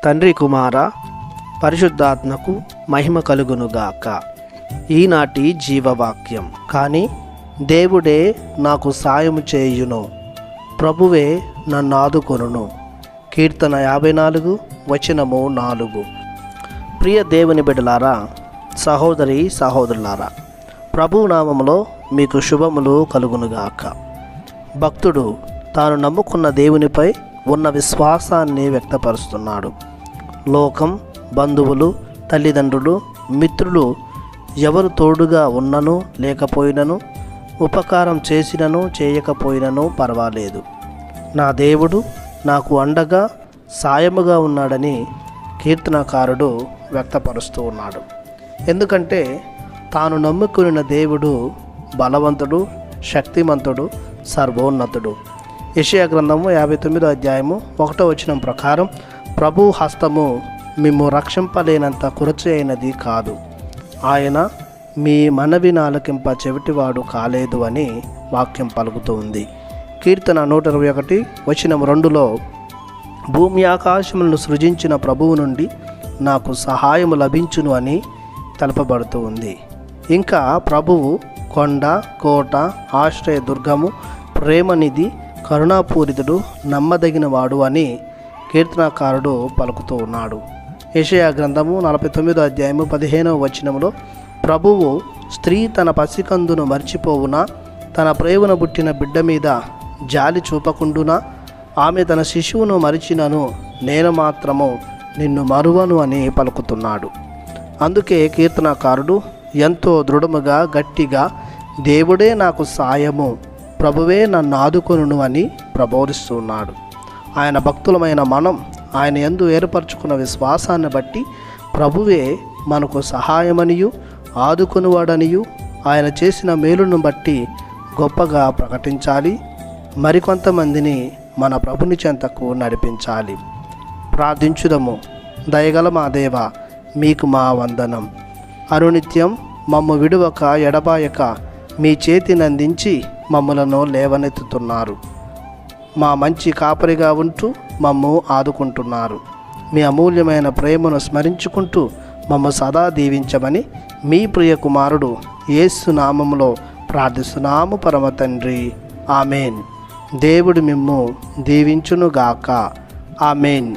తండ్రి కుమార పరిశుద్ధాత్మకు మహిమ కలుగునుగాక. ఈనాటి జీవవాక్యం. కానీ దేవుడే నాకు సాయము చేయును, ప్రభువే నన్ను ఆదుకొనును. కీర్తన 54 వచనము 4. ప్రియ దేవుని బిడ్డలారా, సహోదరి సహోదరులారా, ప్రభు నామములో మీకు శుభములు కలుగునుగాక. భక్తుడు తాను నమ్ముకున్న దేవునిపై ఉన్న విశ్వాసాన్ని వ్యక్తపరుస్తున్నాడు. లోకం, బంధువులు, తల్లిదండ్రులు, మిత్రులు ఎవరు తోడుగా ఉన్నను లేకపోయినను, ఉపకారం చేసినను చేయకపోయినను పర్వాలేదు, నా దేవుడు నాకు అండగా సాయముగా ఉన్నాడని కీర్తనకారుడు వ్యక్తపరుస్తూ ఉన్నాడు. ఎందుకంటే తాను నమ్ముకున్న దేవుడు బలవంతుడు, శక్తిమంతుడు, సర్వోన్నతుడు. యెషయా గ్రంథము 59వ అధ్యాయము 1వ వచనం ప్రకారం, ప్రభు హస్తము మిమ్ము రక్షింపలేనంత కురచి అయినది కాదు, ఆయన మీ మనవిని ఆలకింప చెవిటివాడు కాలేదు అని వాక్యం పలుకుతూ ఉంది. కీర్తన 121 వచనం 2లో, భూమి ఆకాశములను సృజించిన ప్రభువు నుండి నాకు సహాయము లభించును అని తెలపబడుతూ ఉంది. ఇంకా ప్రభువు కొండ, కోట, ఆశ్రయ దుర్గము, ప్రేమనిధి, కరుణాపూరితుడు, నమ్మదగిన వాడు అని కీర్తనకారుడు పలుకుతూ ఉన్నాడు. యెషయా గ్రంథము 49వ అధ్యాయము 15వ వచనములో, ప్రభువు స్త్రీ తన పసికందును మర్చిపోవునా, తన ప్రేమను పుట్టిన బిడ్డ మీద జాలి చూపకుండునా, ఆమె తన శిశువును మరిచినను నేను మాత్రము నిన్ను మరువను అని పలుకుతున్నాడు. అందుకే కీర్తనకారుడు ఎంతో దృఢముగా గట్టిగా దేవుడే నాకు సాయము, ప్రభువే నన్ను ఆదుకొనును అని ప్రబోధిస్తున్నాడు. ఆయన భక్తులమైన మనం ఆయన యందు ఏర్పరచుకున్న విశ్వాసాన్ని బట్టి ప్రభువే మనకు సహాయమనియు ఆదుకొనువాడనియు ఆయన చేసిన మేలును బట్టి గొప్పగా ప్రకటించాలి. మరికొంతమందిని మన ప్రభుని చెంతకు నడిపించాలి. ప్రార్థించుదము. దయగల మా దేవ, మీకు మా వందనం. అనునిత్యం మమ్ము విడువక ఎడబాయక మీ చేతినందించి మమ్మలను లేవనెత్తుతున్నారు. మా మంచి కాపరిగా ఉంటూ మమ్ము ఆదుకుంటున్నారు. మీ అమూల్యమైన ప్రేమను స్మరించుకుంటూ మమ్ము సదా దీవించమని మీ ప్రియ కుమారుడు యేసు నామములో ప్రార్థిస్తున్నాము పరమ తండ్రి. ఆమెన్. దేవుడు మిమ్ము దీవించునుగాక. ఆమెన్.